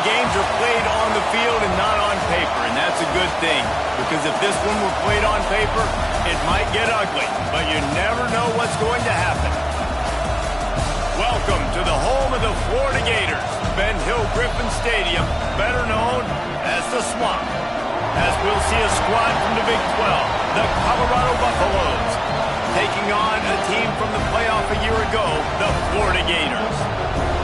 games are played on the field and not on paper, and that's a good thing. Because if this one were played on paper, it might get ugly, but you never know what's going to happen. Welcome to the home of the Florida Gators, Ben Hill Griffin Stadium, better known as the Swamp. As we'll see a squad from the Big 12, the Colorado Buffaloes, taking on a team from the playoff a year ago, the Florida Gators.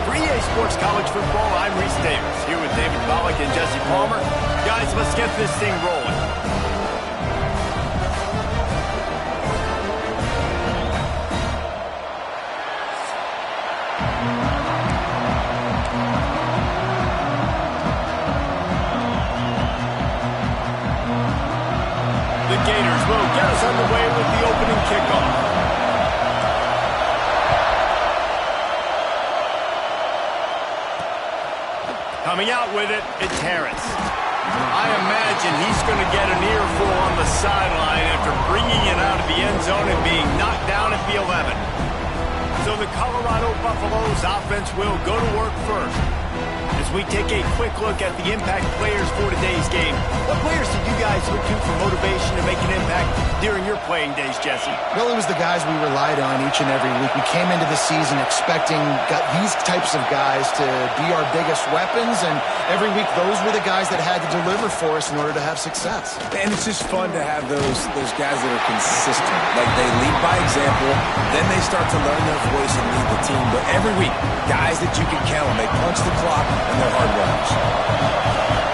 For EA Sports College Football, I'm Reese Davis, here with David Pollack and Jesse Palmer. Guys, let's get this thing rolling. The Gators will get us underway with the opening kickoff. Coming out with it, it's Harris. I imagine he's going to get an earful on the sideline after bringing it out of the end zone and being knocked down at the 11. So the Colorado Buffaloes offense will go to work first. As we take a quick look at the impact players for today's game, what players did you guys look to for motivation to make an impact during your playing days, Jesse? Well, it was the guys we relied on each and every week. We came into the season expecting these types of guys to be our biggest weapons, and every week those were the guys that had to deliver for us in order to have success. And it's just fun to have those guys that are consistent. Like, they lead by example, then they start to learn their voice and lead the team. But every week, guys that you can count on, they punch the clock and they're hard runners.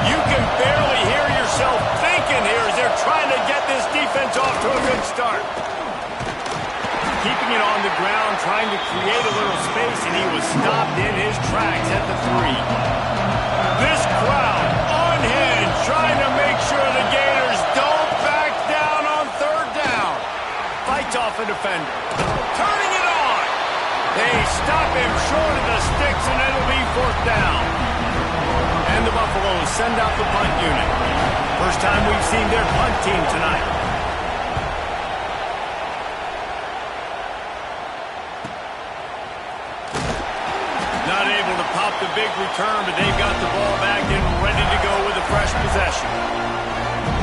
You can barely hear yourself thinking here as they're trying to get this defense off to a good start. Keeping it on the ground, trying to create a little space, and he was stopped in his tracks at the 3. This crowd unhinged, trying to make sure the Gators don't back down on 3rd down. Fights off a defender. Turning it on. They stop him short of the sticks, and it'll be 4th down. And the Buffaloes send out the punt unit. First time we've seen their punt team tonight. Not able to pop the big return, but they've got the ball back and ready to go with a fresh possession.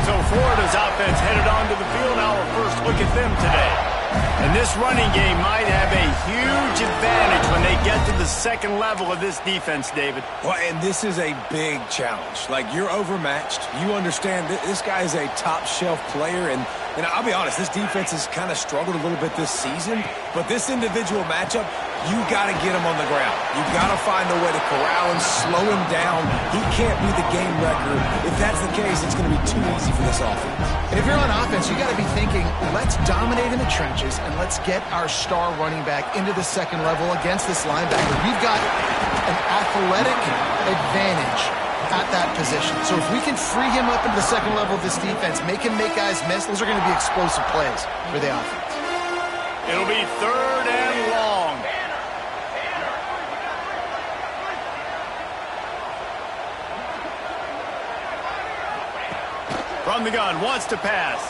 So Florida's offense headed onto the field. Now our first look at them today. And this running game might have a huge advantage when they get to the second level of this defense, David. Well, and this is a big challenge. Like, you're overmatched. You understand that this guy is a top-shelf player, and I'll be honest, this defense has kind of struggled a little bit this season, but this individual matchup, you got to get him on the ground. You got to find a way to corral him, slow him down. He can't be the game record. If that's the case, it's going to be too easy for this offense. And if you're on offense, you got to be thinking, let's dominate in the trenches and let's get our star running back into the second level against this linebacker. We've got an athletic advantage at that position. So if we can free him up into the second level of this defense, make him make guys miss, those are going to be explosive plays for the offense. It'll be 3rd and long. From the gun, wants to pass.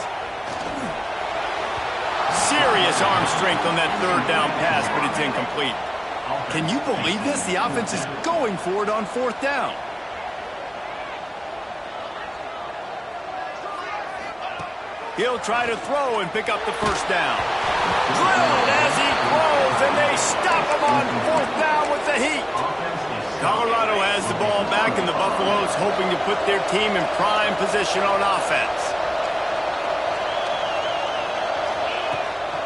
Serious arm strength on that 3rd down pass, but it's incomplete. Can you believe this? The offense is going for it on 4th down. He'll try to throw and pick up the 1st down. Drilled as he throws, and they stop him on 4th down with the heat. Colorado has the ball back, and the Buffaloes hoping to put their team in prime position on offense.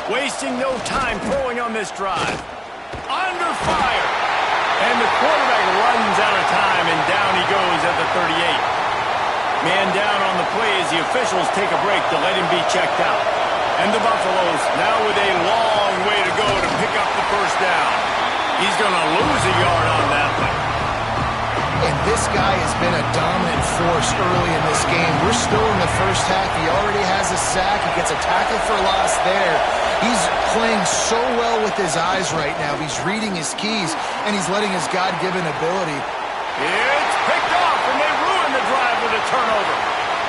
Wasting no time throwing on this drive. Under fire. And the quarterback runs out of time, and down he goes at the 38. Man down on the play as the officials take a break to let him be checked out. And the Buffaloes now with a long way to go to pick up the 1st down. He's going to lose a yard on that one. And this guy has been a dominant force early in this game. We're still in the first half. He already has a sack. He gets a tackle for loss there. He's playing so well with his eyes right now. He's reading his keys, and he's letting his God-given ability. It's picked off, and they ruin the drive with a turnover.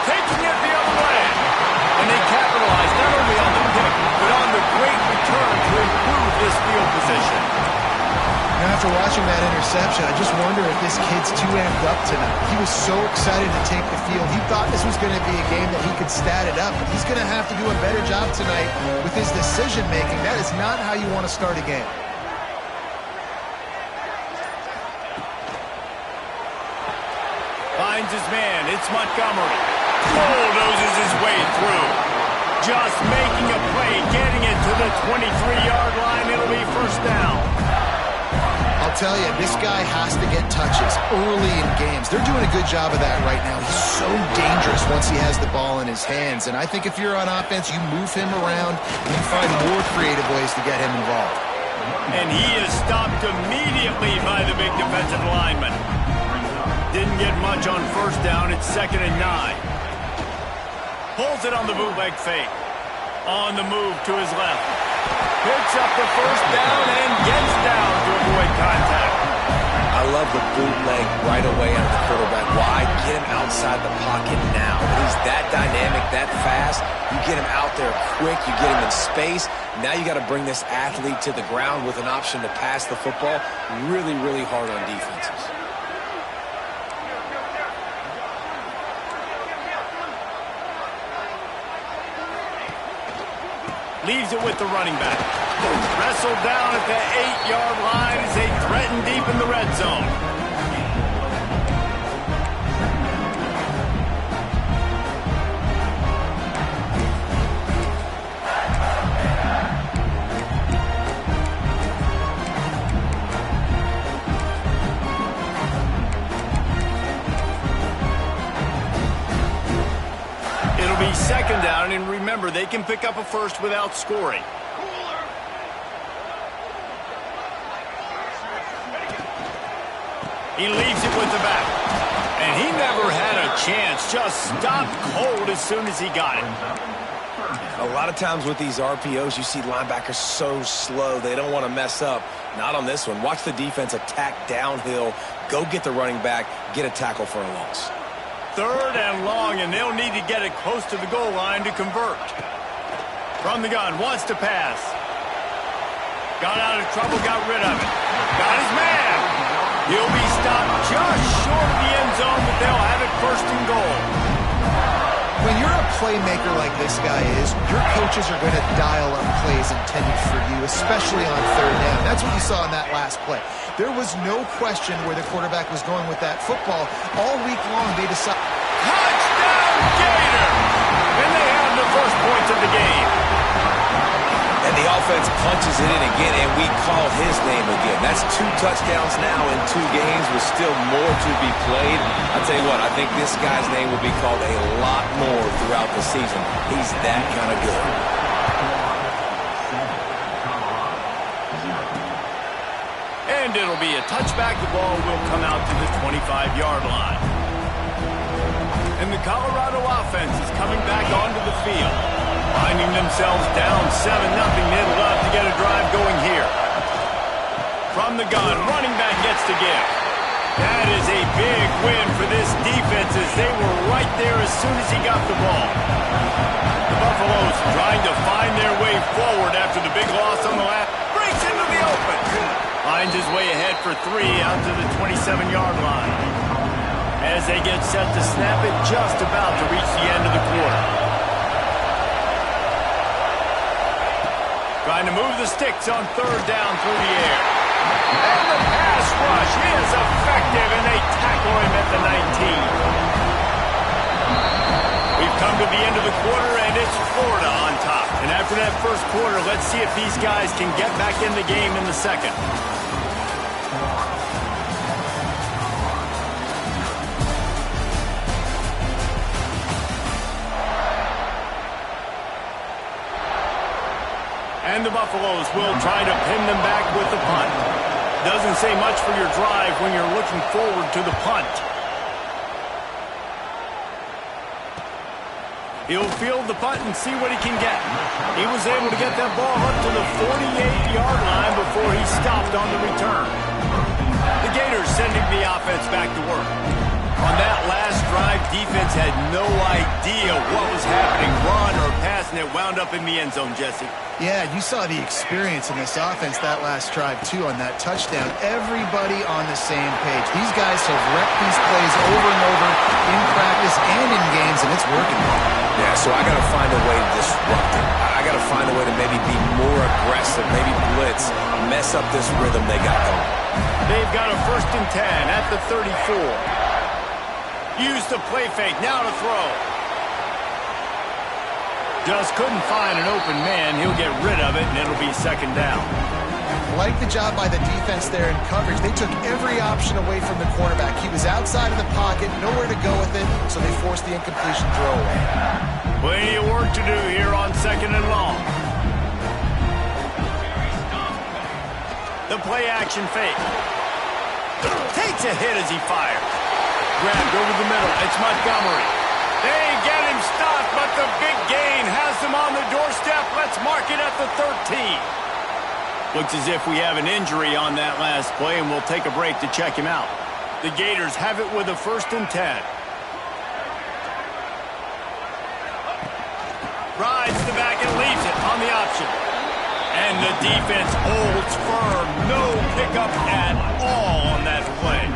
Taking it the other way. And they capitalize not only on the pick, but on the great return to improve this field position. Now, after watching that interception, I just wonder if this kid's too amped up tonight. He was so excited to take the field. He thought this was going to be a game that he could stat it up. But he's going to have to do a better job tonight with his decision-making. That is not how you want to start a game. Finds his man. It's Montgomery. Bulldozes his way through. Just making a play, getting it to the 23-yard line. It'll be first down. I'll tell you, this guy has to get touches early in games. They're doing a good job of that right now. He's so dangerous once he has the ball in his hands. And I think if you're on offense, you move him around and you find more creative ways to get him involved. And he is stopped immediately by the big defensive lineman. Didn't get much on first down. It's 2nd and 9. Pulls it on the bootleg fake. On the move to his left. Picks up the first down and gets down to avoid contact. I love the bootleg right away out of the quarterback. Why? Get him outside the pocket now. He's that dynamic, that fast. You get him out there quick. You get him in space. Now you got to bring this athlete to the ground with an option to pass the football. Really, really hard on defenses. Leaves it with the running back. Wrestled down at the 8-yard line as they threaten deep in the red zone. It'll be 2nd down, and remember, they can pick up a first without scoring. He leaves it with the back. And he never had a chance. Just stopped cold as soon as he got it. A lot of times with these RPOs, you see linebackers so slow. They don't want to mess up. Not on this one. Watch the defense attack downhill. Go get the running back. Get a tackle for a loss. 3rd and long, and they'll need to get it close to the goal line to convert. From the gun, wants to pass. Got out of trouble, got rid of it. Got his man. He'll be stopped just short of the end zone, but they'll have it 1st and goal. When you're a playmaker like this guy is, your coaches are going to dial up plays intended for you, especially on 3rd down. That's what you saw in that last play. There was no question where the quarterback was going with that football. All week long, they decided. Touchdown, Gator! And they have the first points of the game. And the offense punches it in again, and we call his name again. That's 2 touchdowns now in 2 games with still more to be played. I'll tell you what, I think this guy's name will be called a lot more throughout the season. He's that kind of good. And it'll be a touchback. The ball will come out to the 25-yard line. And the Colorado offense is coming back onto the field. Finding themselves down 7-0. They'd love to get a drive going here. From the gun, running back gets to give. That is a big win for this defense as they were right there as soon as he got the ball. The Buffaloes trying to find their way forward after the big loss on the last. Breaks into the open. Finds his way ahead for 3 out to the 27-yard line. As they get set to snap it, just about to reach the end of the quarter. Trying to move the sticks on 3rd down through the air. And the pass rush is effective, and they tackle him at the 19. We've come to the end of the quarter, and it's Florida on top. And after that first quarter, let's see if these guys can get back in the game in the second. And the Buffaloes will try to pin them back with the punt. Doesn't say much for your drive when you're looking forward to the punt. He'll field the punt and see what he can get. He was able to get that ball up to the 48-yard line before he stopped on the return. The Gators sending the offense back to work. On that last drive, defense had no idea what was happening, run or pass, and it wound up in the end zone, Jesse. Yeah, you saw the experience in this offense that last drive, too, on that touchdown. Everybody on the same page. These guys have repped these plays over and over in practice and in games, and it's working. Yeah, so I got to find a way to disrupt it. I got to find a way to maybe be more aggressive, maybe blitz, mess up this rhythm they got going. They've got a 1st and 10 at the 34. Use the play fake, now to throw. Just couldn't find an open man. He'll get rid of it, and it'll be 2nd down. Like the job by the defense there in coverage. They took every option away from the quarterback. He was outside of the pocket, nowhere to go with it, so they forced the incompletion throwaway. Plenty of work to do here on 2nd and long. The play action fake. Takes a hit as he fires. Grabbed over the middle. It's Montgomery. They get him stopped, but the big gain has them on the doorstep. Let's mark it at the 13. Looks as if we have an injury on that last play, and we'll take a break to check him out. The Gators have it with a 1st and 10. Rides the back and leaves it on the option. And the defense holds firm. No pickup at all on that play.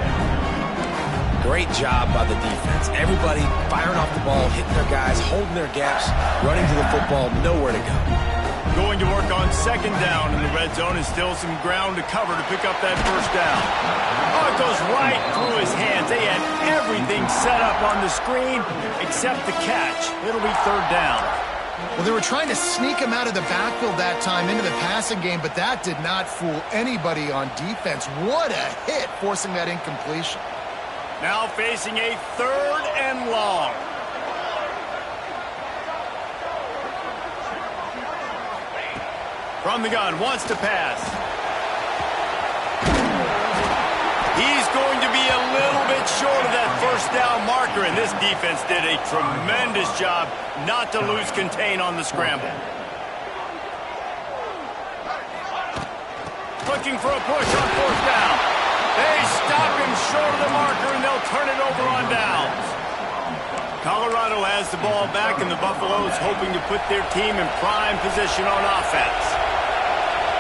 Great job by the defense. Everybody firing off the ball, hitting their guys, holding their gaps, running to the football, nowhere to go. Going to work on 2nd down in the red zone, and still some ground to cover to pick up that 1st down. Oh, it goes right through his hands. They had everything set up on the screen except the catch. It'll be 3rd down. Well, they were trying to sneak him out of the backfield that time into the passing game, but that did not fool anybody on defense. What a hit, forcing that incompletion. Now facing a 3rd and long. From the gun, wants to pass. He's going to be a little bit short of that 1st down marker, and this defense did a tremendous job not to lose contain on the scramble. Looking for a push on 4th down. They stop him short of the marker, and they'll turn it over on downs. Colorado has the ball back, and the Buffaloes hoping to put their team in prime position on offense.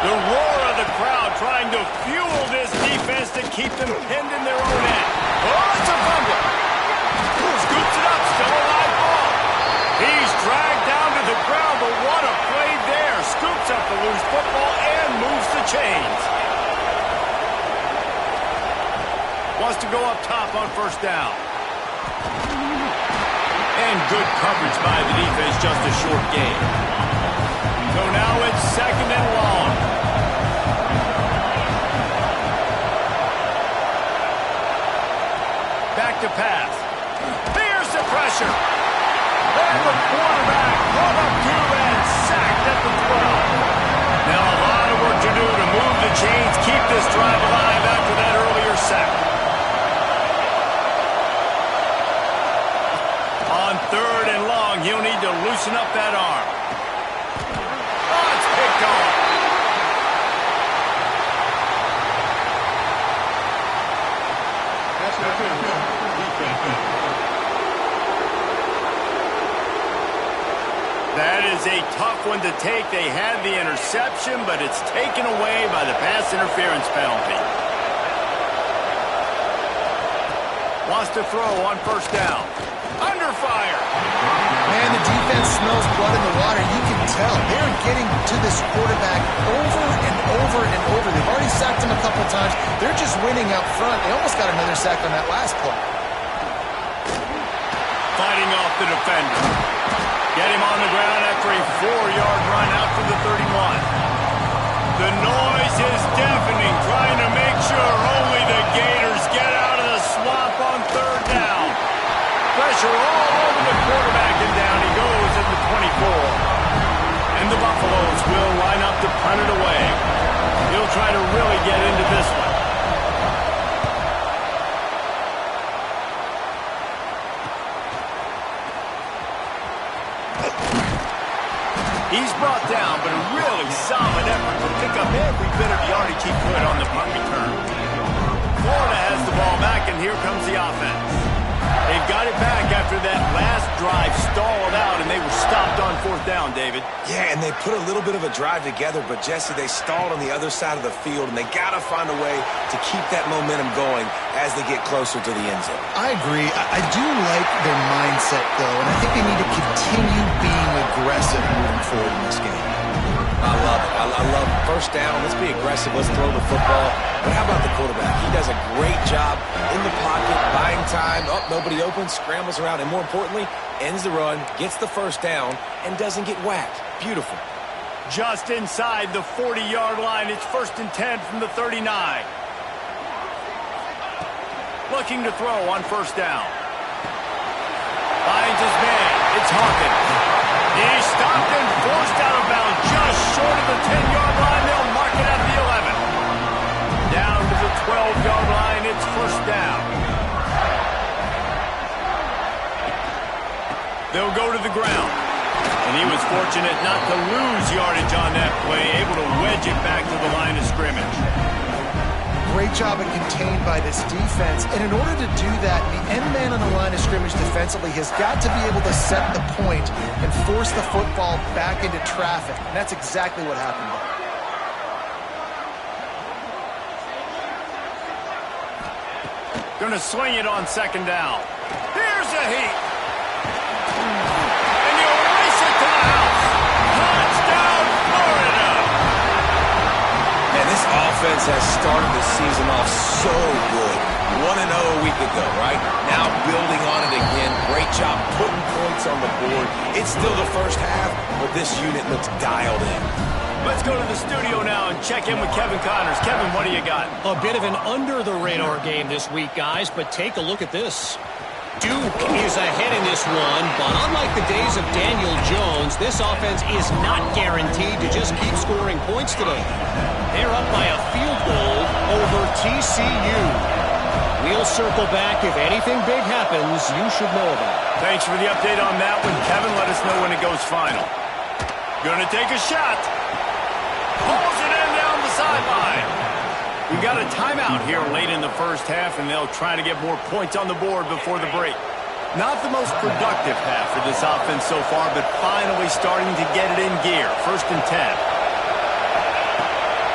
The roar of the crowd trying to fuel this defense to keep them pinned in their own end. Oh, it's a fumble. Scoops it up, still a live ball. He's dragged down to the ground, but what a play there. Scoops up the loose football and moves the chains. Wants to go up top on 1st down. And good coverage by the defense, just a short gain. So now it's 2nd and long. Back to pass. There's the pressure. And the quarterback brought up 2 and sacked at the 12. Now a lot of work to do to move the chains, keep this drive alive after that earlier sack. On 3rd and long, he'll need to loosen up that arm. Oh, it's picked off. That is a tough one to take. They had the interception, but it's taken away by the pass interference penalty. Wants to throw on 1st down. Under fire. Man, the defense smells blood in the water. You can tell. They're getting to this quarterback over and over and over. They've already sacked him a couple times. They're just winning up front. They almost got another sack on that last play. Fighting off the defender. Get him on the ground after a 4-yard run out to the 31. The noise is deafening, trying to make sure only the Gators get out of the swamp on 3rd down. Pressure all over the quarterback, and down he goes at the 24. And the Buffaloes will line up to punt it away. He'll try to really get into this one. He's brought down, but a really solid effort to pick up every bit of yardage he could on the punt return. Florida has the ball back, and here comes the offense. They've got it back after drive stalled out, and they were stopped on fourth down, David. Yeah, and they put a little bit of a drive together, but, Jesse, they stalled on the other side of the field, and they got to find a way to keep that momentum going as they get closer to the end zone. I agree. I do like their mindset, though, and I think they need to continue being aggressive moving forward in this game. I love it. I love first down. Let's be aggressive. Let's throw the football. But how about the quarterback? He does a great job in the pocket, buying time. Oh, nobody open, scrambles around, and more importantly, ends the run, gets the first down, and doesn't get whacked. Beautiful. Just inside the 40-yard line. It's 1st and 10 from the 39. Looking to throw on first down. Finds his man. It's Hawkins. He's stopped and forced out of bounds just short of the 10-yard line. They'll mark it at the 11. Down to the 12-yard line. It's first down. They'll go to the ground. And he was fortunate not to lose yardage on that play, able to wedge it back to the line of scrimmage. Great job of contained by this defense. And in order to do that, the end man on the line of scrimmage defensively has got to be able to set the point and force the football back into traffic. And that's exactly what happened there. Going to swing it on second down. Here's a heat. And you race it to the house. Touchdown, Florida. Man, this offense has started the season off so good. 1-0 a week ago, right? Now building on it again. Great job putting points on the board. It's still the first half, but this unit looks dialed in. Let's go to the studio now and check in with Kevin Connors. Kevin, what do you got? A bit of an under-the-radar game this week, guys, but take a look at this. Duke is ahead in this one, but unlike the days of Daniel Jones, this offense is not guaranteed to just keep scoring points today. They're up by a field goal over TCU. We'll circle back. If anything big happens, you should know about it. Thanks for the update on that one, Kevin. Let us know when it goes final. Gonna take a shot. Pulls it in down the sideline. We got a timeout here late in the first half, and they'll try to get more points on the board before the break. Not the most productive half for this offense so far, but finally starting to get it in gear. 1st and 10.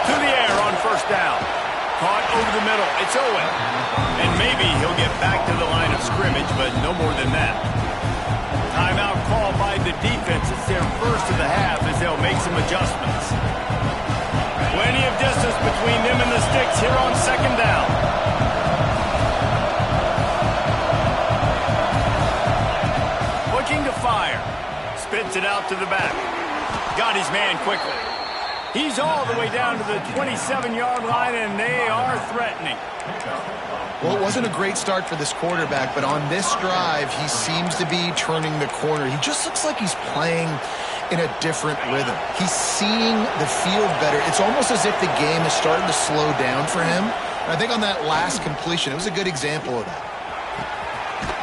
To the air on first down. Caught over the middle. It's Owen. And maybe he'll get back to the line of scrimmage, but no more than that. Timeout called by the defense. It's their first of the half as they'll make some adjustments. Plenty of distance between them and the sticks here on second down. Looking to fire. Spits it out to the back. Got his man quickly. He's all the way down to the 27-yard line, and they are threatening. Well, it wasn't a great start for this quarterback, but on this drive, he seems to be turning the corner. He just looks like he's playing in a different rhythm. He's seeing the field better. It's almost as if the game is starting to slow down for him. And I think on that last completion, it was a good example of that.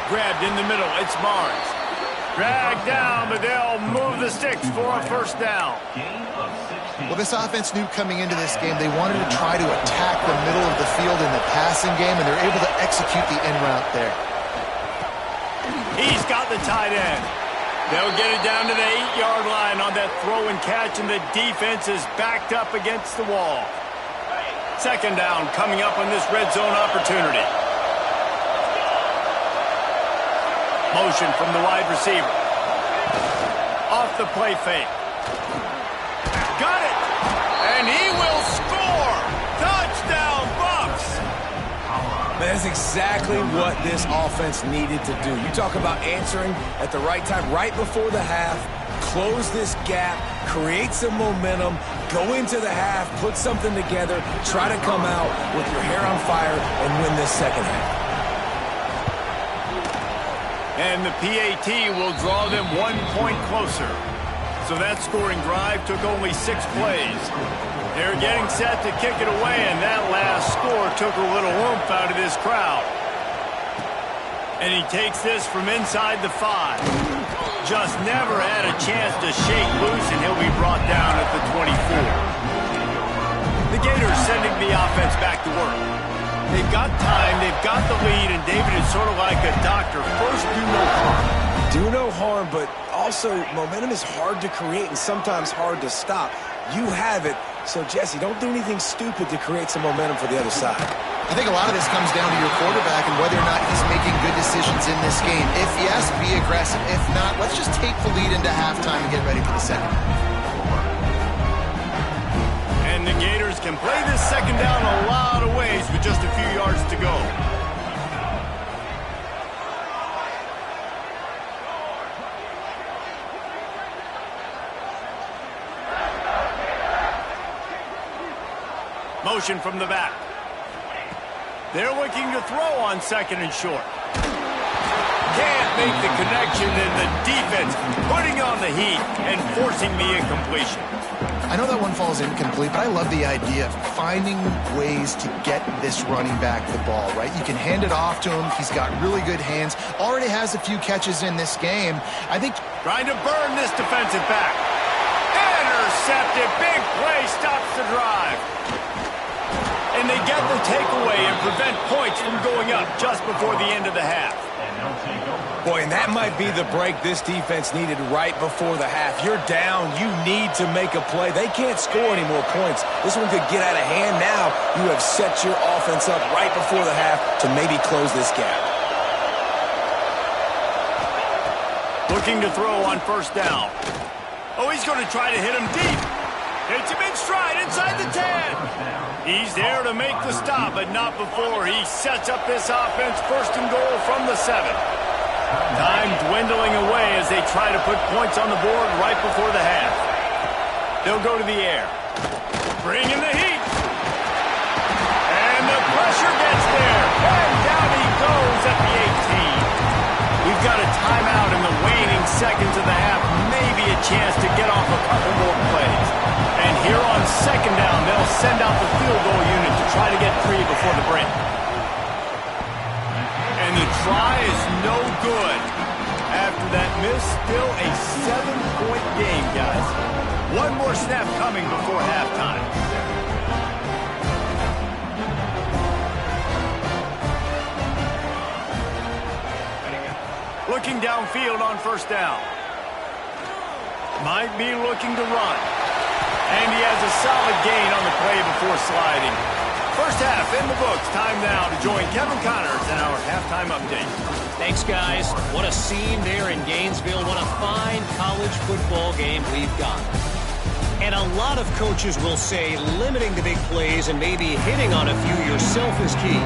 Grabbed in the middle. It's Barnes. Dragged down, but they'll move the sticks for a first down. Well, this offense knew coming into this game they wanted to try to attack the middle of the field in the passing game, and they're able to execute the en route there. He's got the tight end. They'll get it down to the 8-yard line on that throw and catch, and the defense is backed up against the wall. Second down coming up on this red zone opportunity. Motion from the wide receiver. Off the play fake. Got it! And he will score! Touchdown, Bucks! That's exactly what this offense needed to do. You talk about answering at the right time, right before the half, close this gap, create some momentum, go into the half, put something together, try to come out with your hair on fire and win this second half. And the PAT will draw them 1 point closer. So that scoring drive took only 6 plays. They're getting set to kick it away, and that last score took a little oomph out of this crowd. And he takes this from inside the 5. Just never had a chance to shake loose, and he'll be brought down at the 24. The Gators sending the offense back to work. They've got time, they've got the lead, and David is sort of like a doctor. First, do no harm. do no harm, but also momentum is hard to create and sometimes hard to stop. You have it, so Jesse, don't do anything stupid to create some momentum for the other side. I think a lot of this comes down to your quarterback and whether or not he's making good decisions in this game. If yes, be aggressive. If not, let's just take the lead into halftime and get ready for the second. And the Gators can play this second down a lot of ways with just a few yards to go. Motion from the back. They're looking to throw on second and short. Can't make the connection, and the defense putting on the heat and forcing the incompletion. I know that one falls incomplete, but I love the idea of finding ways to get this running back the ball, right? You can hand it off to him. He's got really good hands. Already has a few catches in this game. I think trying to burn this defensive back. Intercepted. Big play stops the drive. And they get the takeaway and prevent points from going up just before the end of the half. Boy, and that might be the break this defense needed right before the half. You're down. You need to make a play. They can't score any more points. This one could get out of hand now. You have set your offense up right before the half to maybe close this gap. Looking to throw on first down. Oh, he's going to try to hit him deep. Hits him in stride inside the 10. He's there to make the stop, but not before he sets up this offense first and goal from the 7. Time dwindling away as they try to put points on the board right before the half. They'll go to the air. Bring in the heat. And the pressure gets there. And down he goes at the 18. We've got a timeout in the waning seconds of the half. Maybe a chance to get off a couple more plays. And here on second down, they'll send out the field goal unit to try to get 3 before the break. And the try is no good. After that miss, still a 7-point game, guys. One more snap coming before halftime. Looking downfield on first down. Might be looking to run. And he has a solid gain on the play before sliding. First half in the books. Time now to join Kevin Connors in our halftime update. Thanks, guys. What a scene there in Gainesville. What a fine college football game we've got. And a lot of coaches will say limiting the big plays and maybe hitting on a few yourself is key.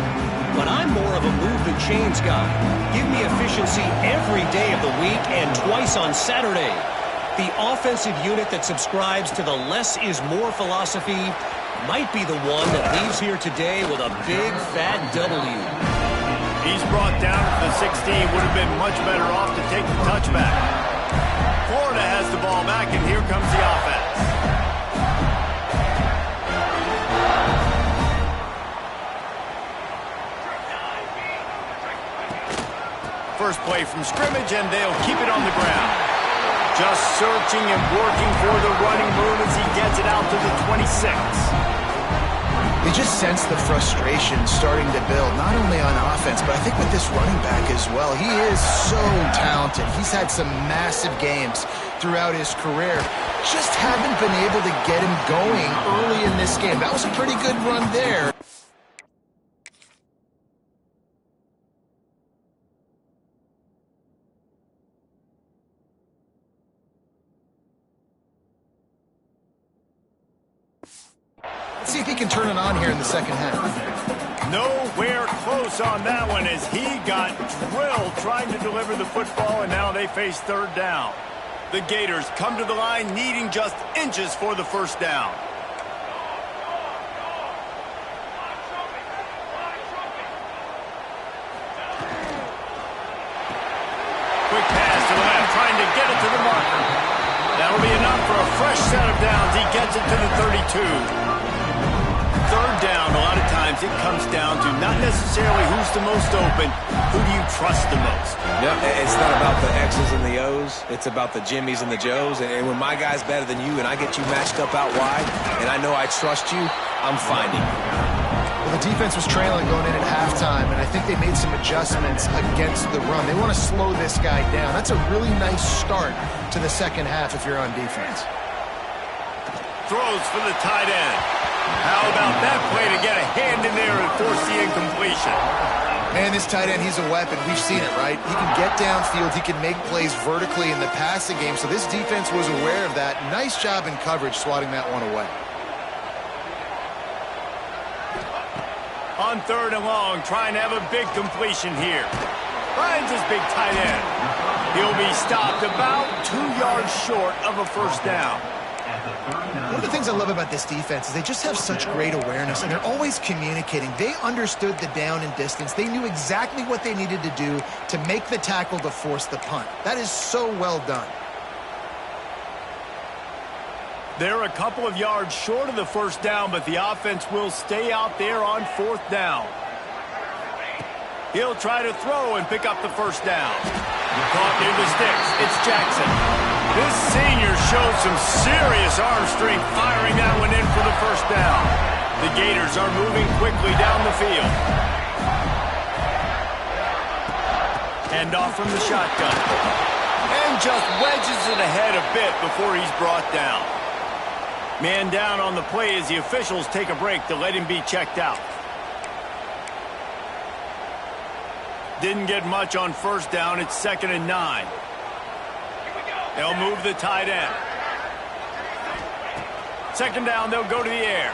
But I'm more of a move the chains guy. Give me efficiency every day of the week and twice on Saturday. The offensive unit that subscribes to the less is more philosophy might be the one that leaves here today with a big fat W. He's brought down to the 16. Would have been much better off to take the touchback. Florida has the ball back, and here comes the offense. First play from scrimmage, and they'll keep it on the ground. Just searching and working for the running room as he gets it out to the 26. You just sense the frustration starting to build, not only on offense, but I think with this running back as well. He is so talented. He's had some massive games throughout his career. Just haven't been able to get him going early in this game. That was a pretty good run there. See if he can turn it on here in the second half. Nowhere close on that one as he got drilled trying to deliver the football, and now they face third down. The Gators come to the line needing just inches for the first down. Quick pass to the left, trying to get it to the marker. That'll be enough for a fresh set of downs. He gets it to the 32. Third down, a lot of times it comes down to not necessarily who's the most open, who do you trust the most? Yeah, it's not about the X's and the O's. It's about the Jimmys and the Joes. And when my guy's better than you and I get you matched up out wide and I know I trust you, I'm finding you. The defense was trailing going in at halftime, and I think they made some adjustments against the run. They want to slow this guy down. That's a really nice start to the second half if you're on defense. Throws for the tight end. How about that play to get a hand in there and force the incompletion? Man, this tight end, he's a weapon. We've seen it, right? He can get downfield. He can make plays vertically in the passing game, so this defense was aware of that. Nice job in coverage swatting that one away. On 3rd and long, trying to have a big completion here. Finds his big tight end. He'll be stopped about 2 yards short of a first down. One of the things I love about this defense is they just have such great awareness, and they're always communicating. They understood the down and distance. They knew exactly what they needed to do to make the tackle to force the punt. That is so well done. They're a couple of yards short of the first down, but the offense will stay out there on 4th down. He'll try to throw and pick up the first down. Caught near the sticks. It's Jackson. This senior showed some serious arm strength firing that one in for the first down. The Gators are moving quickly down the field. Hand off from the shotgun. And just wedges it ahead a bit before he's brought down. Man down on the play as the officials take a break to let him be checked out. Didn't get much on first down. It's 2nd and 9. They'll move the tight end. 2nd down, they'll go to the air.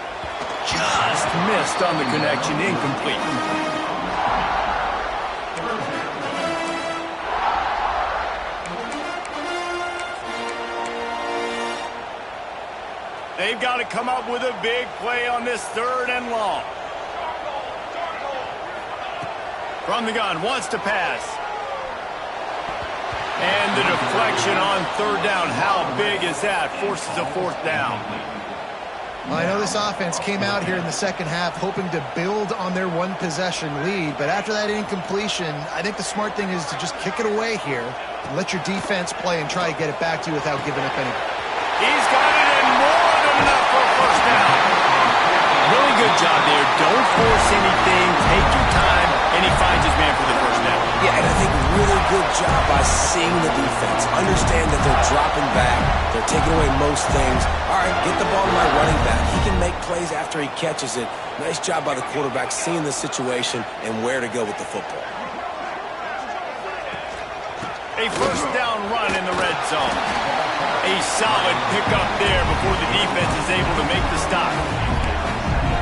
Just missed on the connection, incomplete. They've got to come up with a big play on this 3rd and long. From the gun, wants to pass. And the deflection on 3rd down. How big is that? Forces a 4th down. Well, I know this offense came out here in the second half hoping to build on their one-possession lead, but after that incompletion, I think the smart thing is to just kick it away here and let your defense play and try to get it back to you without giving up any. He's got it in more than enough for a first down. Really good job there. Don't force anything. Take your time, and he finds his man for the first down. Yeah, and I think really good job by seeing the defense. Understand that they're dropping back. They're taking away most things. All right, get the ball to my running back. He can make plays after he catches it. Nice job by the quarterback seeing the situation and where to go with the football. A first down run in the red zone. A solid pickup there before the defense is able to make the stop.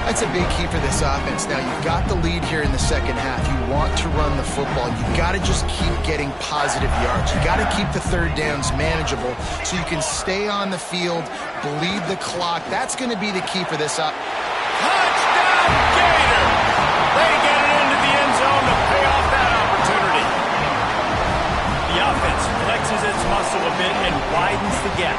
That's a big key for this offense. Now, you've got the lead here in the second half. You want to run the football. You've got to just keep getting positive yards. You've got to keep the 3rd downs manageable so you can stay on the field, bleed the clock. That's going to be the key for this offense. Touchdown, Gator! They get it into the end zone to pay off that opportunity. The offense flexes its muscle a bit and widens the gap.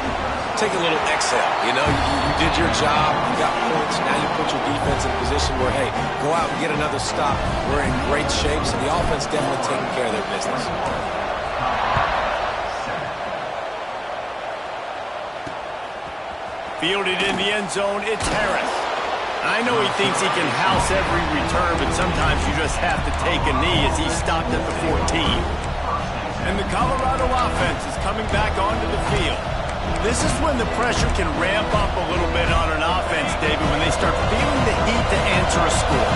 Take a little exhale. You know, you did your job. You got points. Now you put your defense in a position where, hey, go out and get another stop. We're in great shape, so the offense definitely taking care of their business. Fielded in the end zone, it's Harris. I know he thinks he can house every return, but sometimes you just have to take a knee as he's stopped at the 14. And the Colorado offense is coming back onto the field. This is when the pressure can ramp up a little bit on an offense, David, when they start feeling the heat to answer a score.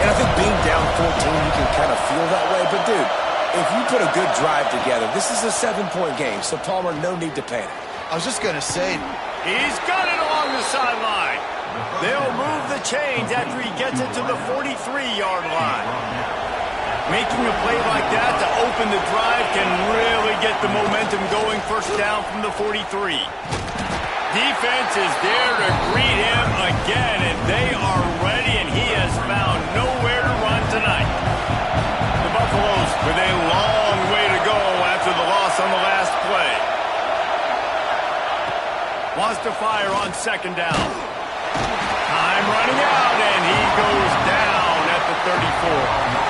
And I think being down 14, you can kind of feel that way. But, dude, if you put a good drive together, this is a 7-point game, so Palmer, no need to panic. I was just going to say, he's got it along the sideline. They'll move the chains after he gets it to the 43-yard line. Making a play like that to open the drive can really get the momentum going. First down from the 43. Defense is there to greet him again, and they are ready, and he has found nowhere to run tonight. The Buffaloes with a long way to go after the loss on the last play. Wants to fire on 2nd down. Time running out, and he goes down at the 34.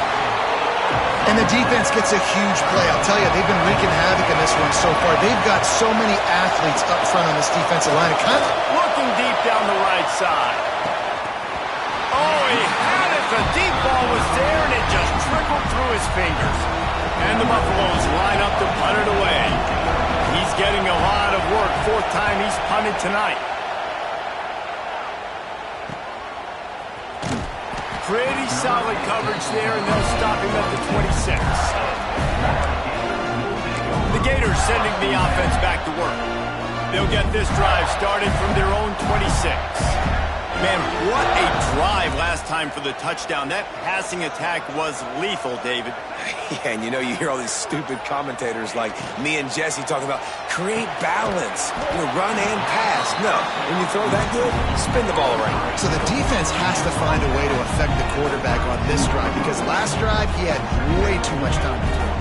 and the defense gets a huge play. I'll tell you, they've been wreaking havoc in this one so far. They've got so many athletes up front on this defensive line. Looking deep down the right side. Oh, he had it The deep ball was there, and it just trickled through his fingers. And the Buffaloes line up to punt it away. He's getting a lot of work. Fourth time he's punted tonight. Pretty solid coverage there, and they'll stop him at the 26. The Gators sending the offense back to work. They'll get this drive started from their own 26. Man, what a drive last time for the touchdown. That passing attack was lethal, David. Yeah, and you hear all these stupid commentators like me and Jesse talking about create balance, run and pass. No, when you throw that good, spin the ball around. So the defense has to find a way to affect the quarterback on this drive because last drive he had way too much time to throw.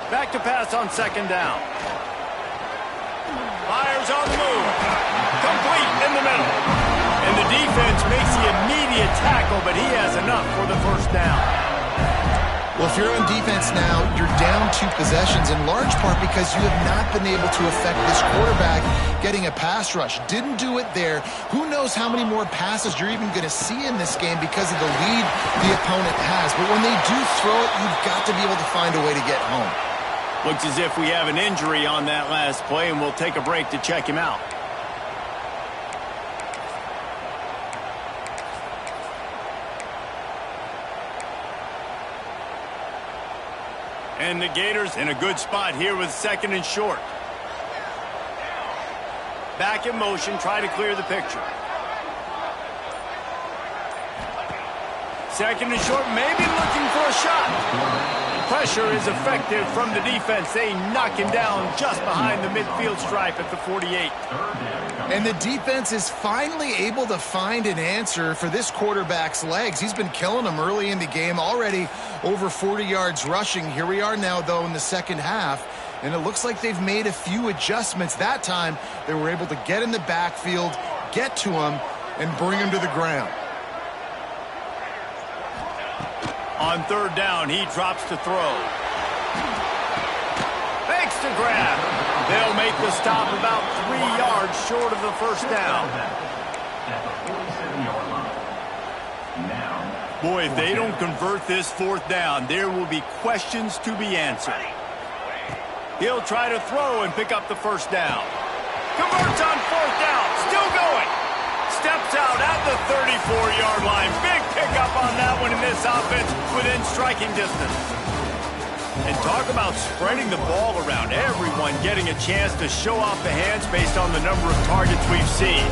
Back to pass on second down. Fires on the move. Complete in the middle. And the defense makes the immediate tackle, but he has enough for the first down. Well, if you're on defense now, you're down 2 possessions in large part because you have not been able to affect this quarterback getting a pass rush. Didn't do it there. Who knows how many more passes you're even going to see in this game because of the lead the opponent has. But when they do throw it, you've got to be able to find a way to get home. Looks as if we have an injury on that last play, and we'll take a break to check him out. And the Gators in a good spot here with second and short. Back in motion, try to clear the picture. Second and short, maybe looking for a shot. Pressure is effective from the defense. They knock him down just behind the midfield stripe at the 48. And the defense is finally able to find an answer for this quarterback's legs. He's been killing them early in the game, already over 40 yards rushing. Here we are now, though, in the second half, and it looks like they've made a few adjustments. That time, they were able to get in the backfield, get to him, and bring him to the ground. On third down, he drops to throw. Fakes to grab. They'll make the stop about 3 yards short of the first down. Boy, if they don't convert this fourth down, there will be questions to be answered. He'll try to throw and pick up the first down. Converts on fourth down. Still going. Steps out at the 34-yard line. Big pickup on that one in this offense within striking distance. And talk about spreading the ball around. Everyone getting a chance to show off the hands based on the number of targets we've seen.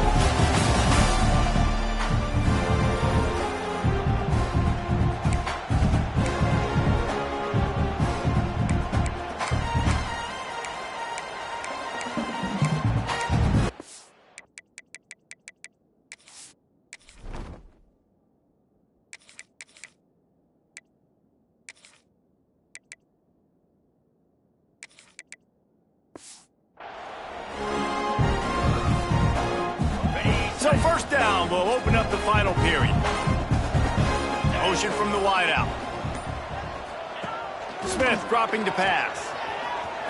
So first down will open up the final period. Motion from the wideout. Smith dropping to pass.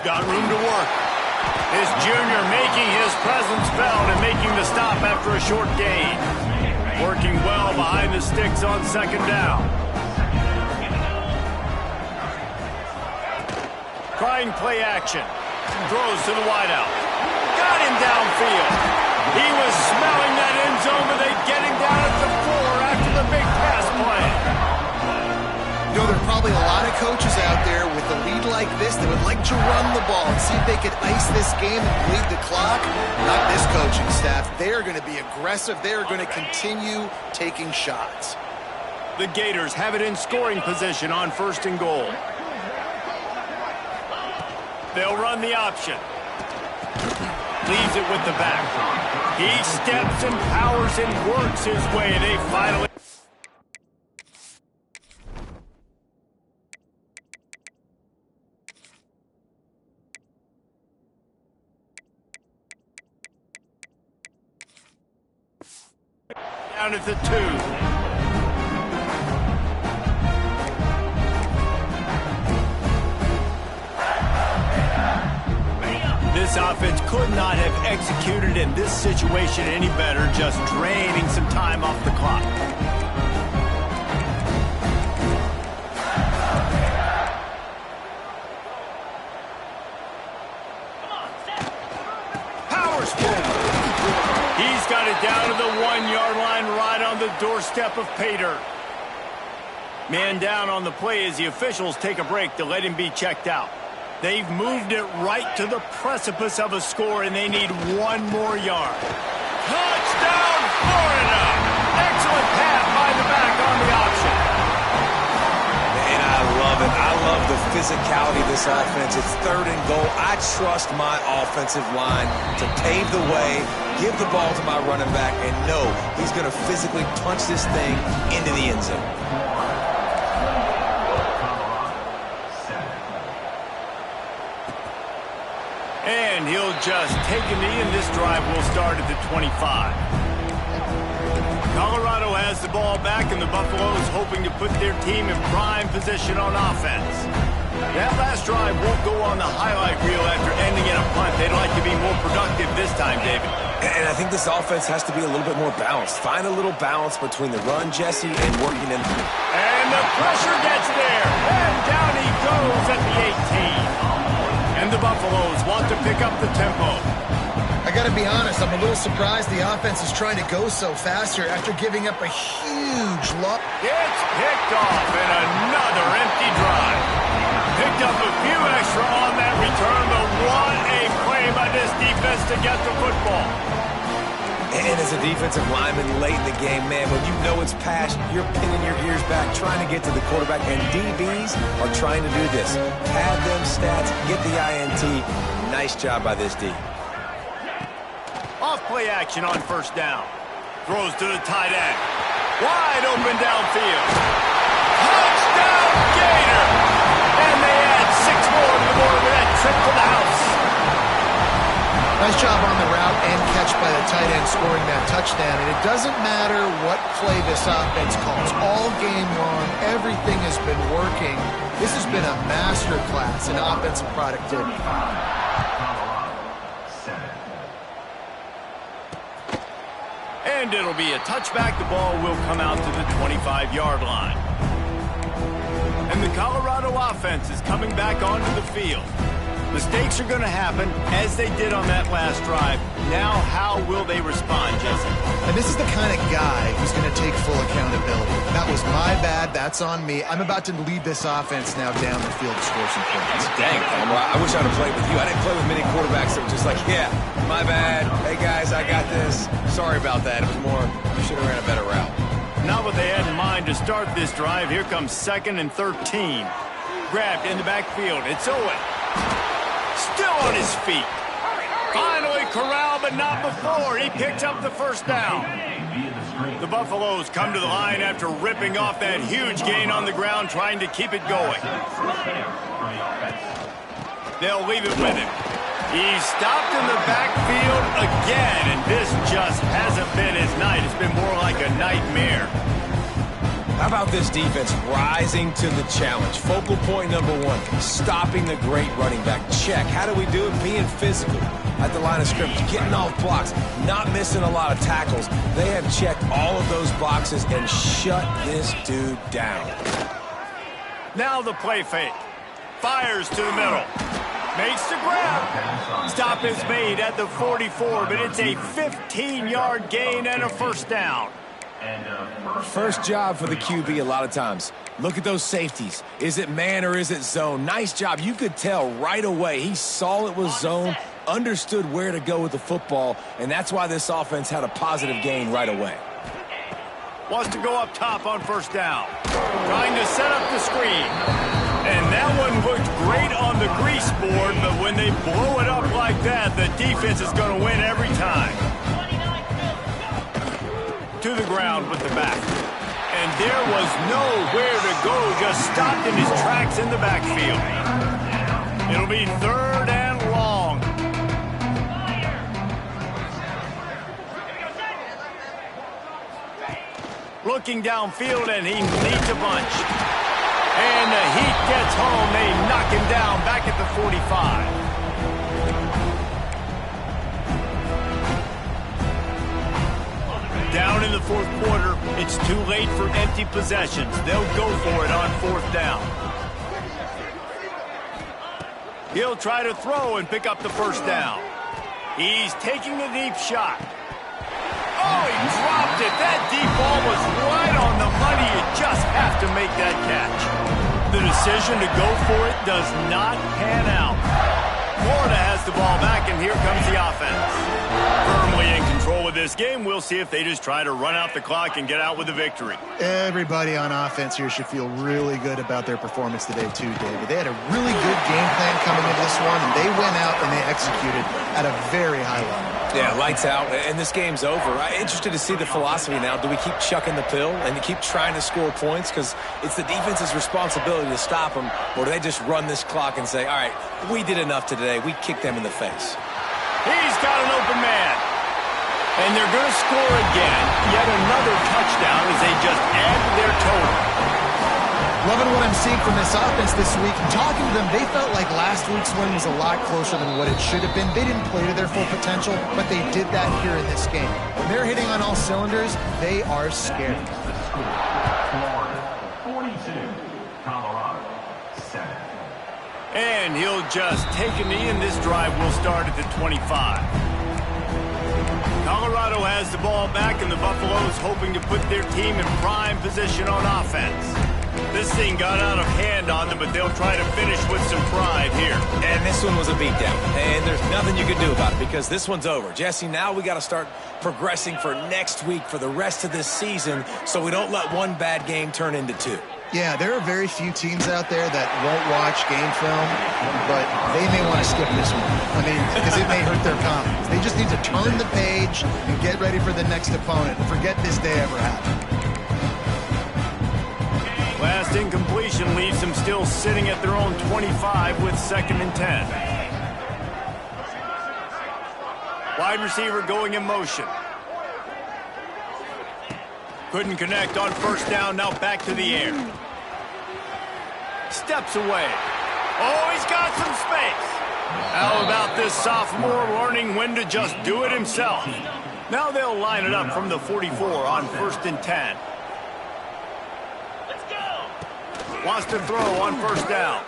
Got room to work. This junior making his presence felt and making the stop after a short gain. Working well behind the sticks on second down. Trying play action. Throws to the wideout. Got him downfield. He was smelling that end zone, but they get him down at the 4 after the big pass play. There are probably a lot of coaches out there with a lead like this that would like to run the ball and see if they could ice this game and bleed the clock. Not this coaching staff. They are going to be aggressive. They are going to continue taking shots. The Gators have it in scoring position on first and goal. They'll run the option. Leaves it with the back. He steps and powers and works his way. They finally... Down at the 2. This This offense could not have executed in this situation any better, just draining some time off the clock. Powers forward. He's got it down to the 1-yard line, right on the doorstep of pay dirt. Man down on the play as the officials take a break to let him be checked out. They've moved it right to the precipice of a score, and they need one more yard. Touchdown, Florida! Excellent pass by the back on the option. Man, I love it. I love the physicality of this offense. It's 3rd and goal. I trust my offensive line to pave the way, give the ball to my running back, and know he's going to physically punch this thing into the end zone. And he'll just take a knee, and this drive will start at the 25. Colorado has the ball back, and the Buffaloes hoping to put their team in prime position on offense. That last drive won't go on the highlight reel after ending in a punt. They'd like to be more productive this time, David. And I think this offense has to be a little bit more balanced. Find a little balance between the run, Jesse, and working in. And the pressure gets there, and down he goes at the 18. And the Buffaloes want to pick up the tempo. I got to be honest, I'm a little surprised the offense is trying to go so fast here after giving up a huge loss. It's picked off, and another empty drive. Picked up a few extra on that return, but what a play by this defense to get the football. And as a defensive lineman late in the game, man, when you know it's past, you're pinning your ears back, trying to get to the quarterback, and DBs are trying to do this. Pad them stats, get the INT. Nice job by this D. Off play action on first down. Throws to the tight end. Wide open downfield. Touchdown, Gator! And they add 6 more to the board with that trip to the house. Nice job on the route and catch by the tight end scoring that touchdown. And it doesn't matter what play this offense calls. All game long, everything has been working. This has been a master class in offensive productivity. And it'll be a touchback. The ball will come out to the 25-yard line. And the Colorado offense is coming back onto the field. Mistakes are going to happen, as they did on that last drive. Now, how will they respond, Jesse? And this is the kind of guy who's going to take full accountability. That was my bad. That's on me. I'm about to lead this offense now down the field to score some points. Dang, I wish I'd have played with you. I didn't play with many quarterbacks that were just like, yeah, my bad. Hey, guys, I got this. Sorry about that. It was more, you should have ran a better route. Not what they had in mind to start this drive. Here comes 2nd and 13. Grabbed in the backfield. It's Owen. Still on his feet. Finally corralled, but not before. He picks up the first down. The Buffaloes come to the line after ripping off that huge gain on the ground, trying to keep it going. They'll leave it with him. He's stopped in the backfield again, and this just hasn't been his night. It's been more like a nightmare. How about this defense rising to the challenge? Focal point number 1, stopping the great running back. Check. How do we do it? Being physical at the line of scrimmage, getting off blocks, not missing a lot of tackles. They have checked all of those boxes and shut this dude down. Now the play fake. Fires to the middle. Makes the grab. Stop is made at the 44, but it's a 15-yard gain and a first down. First job for the QB a lot of times. Look at those safeties. Is it man or is it zone? Nice job. You could tell right away. He saw it was zone, understood where to go with the football, and that's why this offense had a positive gain right away. Wants to go up top on first down. Trying to set up the screen. And that one looked great on the grease board, but when they blow it up like that, the defense is going to win every time. To the ground with the back. And there was nowhere to go, just stopped in his tracks in the backfield. It'll be 3rd and long. Looking downfield, and he needs a bunch. And the heat gets home. They knock him down back at the 45. down in the fourth quarter. It's too late for empty possessions. They'll go for it on fourth down. He'll try to throw and pick up the first down. He's taking a deep shot. Oh, he dropped it. That deep ball was right on the money. You just have to make that catch. The decision to go for it does not pan out. Florida has the ball back, and here comes the offense. Firmly in control of this game. We'll see if they just try to run out the clock and get out with a victory. Everybody on offense here should feel really good about their performance today too, David. They had a really good game plan coming into this one, and they went out and they executed at a very high level. Yeah, lights out, and this game's over. I'm interested to see the philosophy now. Do we keep chucking the pill and keep trying to score points? Because it's the defense's responsibility to stop them, or do they just run this clock and say, all right, we did enough today. We kicked them in the face. He's got an open man. And they're going to score again. Yet another touchdown as they just add to their total. Loving what I'm seeing from this offense this week. Talking to them, they felt like last week's win was a lot closer than what it should have been. They didn't play to their full potential, but they did that here in this game. When they're hitting on all cylinders, they are scared. Florida 42, Colorado 7. And he'll just take a knee, and this drive will start at the 25. Colorado has the ball back, and the Buffaloes hoping to put their team in prime position on offense. This thing got out of hand on them, but they'll try to finish with some pride here. And this one was a beatdown, and there's nothing you can do about it because this one's over. Jesse, now we got to start progressing for next week for the rest of this season so we don't let one bad game turn into two. Yeah, there are very few teams out there that won't watch game film, but they may want to skip this one. I mean, because it may hurt their confidence. They just need to turn the page and get ready for the next opponent. Forget this day ever happened. Last incompletion leaves them still sitting at their own 25 with 2nd and 10. Wide receiver going in motion. Couldn't connect on first down, now back to the air. Steps away. Oh, he's got some space. How about this sophomore learning when to just do it himself? Now they'll line it up from the 44 on 1st and 10. Wants to throw on first down.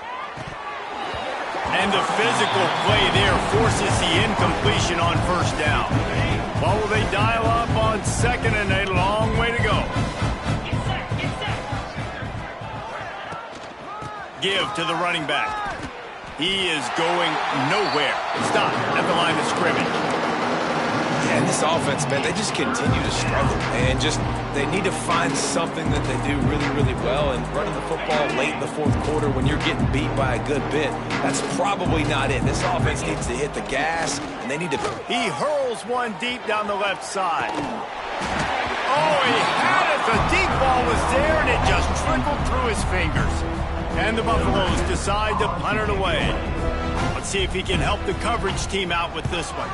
And the physical play there forces the incompletion on first down. What will they dial up on 2nd and a long way to go? Give to the running back. He is going nowhere. Stop at the line of scrimmage. And this offense, man, they just continue to struggle. And they need to find something that they do really, really well. And running the football late in the fourth quarter when you're getting beat by a good bit, that's probably not it. This offense needs to hit the gas, and they need to... He hurls one deep down the left side. Oh, he had it. The deep ball was there, and it just trickled through his fingers. And the Buffaloes decide to punt it away. Let's see if he can help the coverage team out with this one.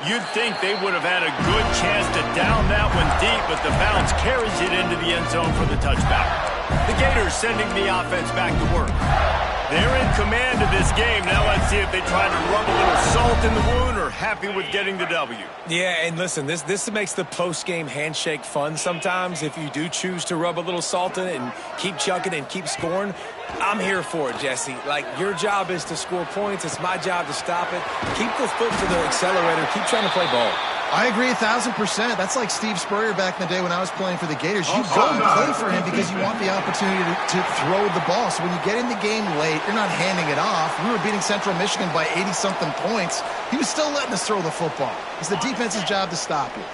You'd think they would have had a good chance to down that one deep, but the bounce carries it into the end zone for the touchback. The Gators sending the offense back to work. They're in command of this game. Now let's see if they try to rub a little salt in the wound or happy with getting the W. Yeah, and listen, this makes the post-game handshake fun sometimes. If you do choose to rub a little salt in it and keep chucking and keep scoring, I'm here for it, Jesse. Like, your job is to score points. It's my job to stop it. Keep the foot to the accelerator. Keep trying to play ball. I agree 1,000%. That's like Steve Spurrier back in the day when I was playing for the Gators. You go and play for him because you want the opportunity to throw the ball. So when you get in the game late, you're not handing it off. We were beating Central Michigan by 80-something points. He was still letting us throw the football. It's the defense's job to stop you.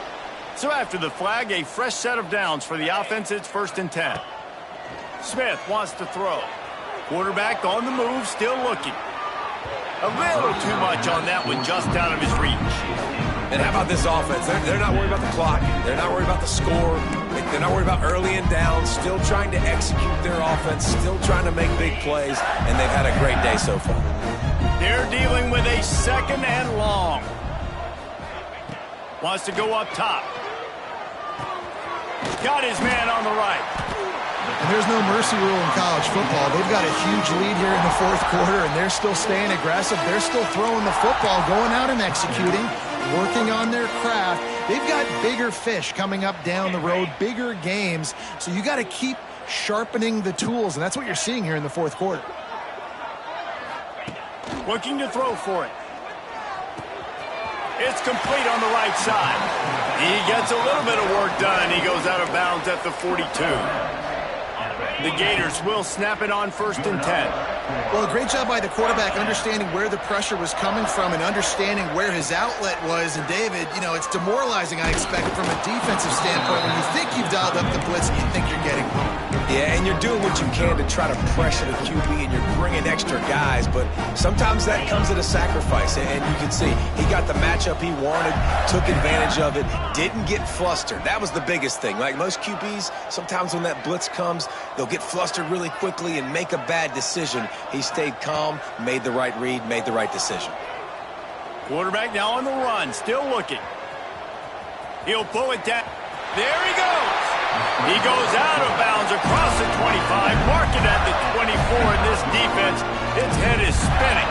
So after the flag, a fresh set of downs for the offense. It's 1st and 10. Smith wants to throw. Quarterback on the move, still looking. A little too much on that one, just out of his reach. And how about this offense? They're not worried about the clock. They're not worried about the score. They're not worried about early and down. Still trying to execute their offense. Still trying to make big plays. And they've had a great day so far. They're dealing with a 2nd and long. Wants to go up top. Got his man on the right. And there's no mercy rule in college football. They've got a huge lead here in the fourth quarter, and they're still staying aggressive. They're still throwing the football, going out and executing, working on their craft. They've got bigger fish coming up down the road, bigger games. So you got to keep sharpening the tools, and that's what you're seeing here in the fourth quarter. Looking to throw for it. It's complete on the right side. He gets a little bit of work done. He goes out of bounds at the 42. The Gators will snap it on 1st and 10. Well, great job by the quarterback understanding where the pressure was coming from and understanding where his outlet was. And, David, you know, it's demoralizing, I expect, from a defensive standpoint when you think you've dialed up the blitz and you think you're getting home. Yeah, and you're doing what you can to try to pressure the QB, and you're bringing extra guys, but sometimes that comes at a sacrifice, and you can see he got the matchup he wanted, took advantage of it, didn't get flustered. That was the biggest thing. Like most QBs, sometimes when that blitz comes, they'll get flustered really quickly and make a bad decision. He stayed calm, made the right read, made the right decision. Quarterback now on the run, still looking. He'll pull it down. There he goes. He goes out of bounds across the 25, mark it at the 24, and this defense, its head is spinning.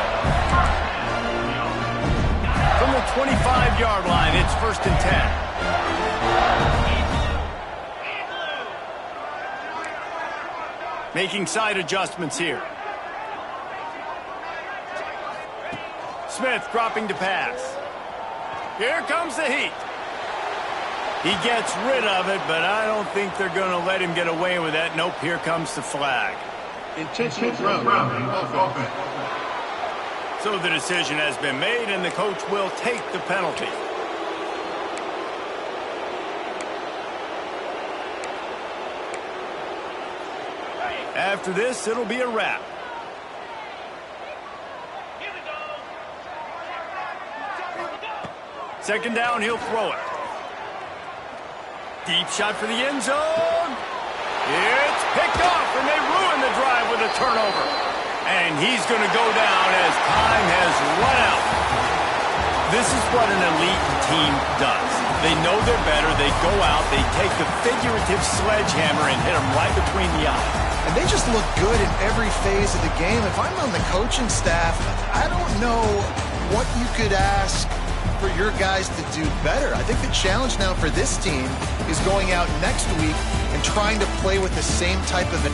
From the 25-yard line, it's 1st and 10. Making side adjustments here. Smith dropping to pass. Here comes the heat. He gets rid of it, but I don't think they're going to let him get away with that. Nope, here comes the flag. Intentional grounding offense. So the decision has been made, and the coach will take the penalty. After this, it'll be a wrap. Second down, he'll throw it. Deep shot for the end zone. It's picked off, and they ruin the drive with a turnover. And he's going to go down as time has run out. This is what an elite team does. They know they're better. They go out. They take the figurative sledgehammer and hit them right between the eyes. And they just look good in every phase of the game. If I'm on the coaching staff, I don't know what you could ask for your guys to do better. I think the challenge now for this team is going out next week and trying to play with the same type of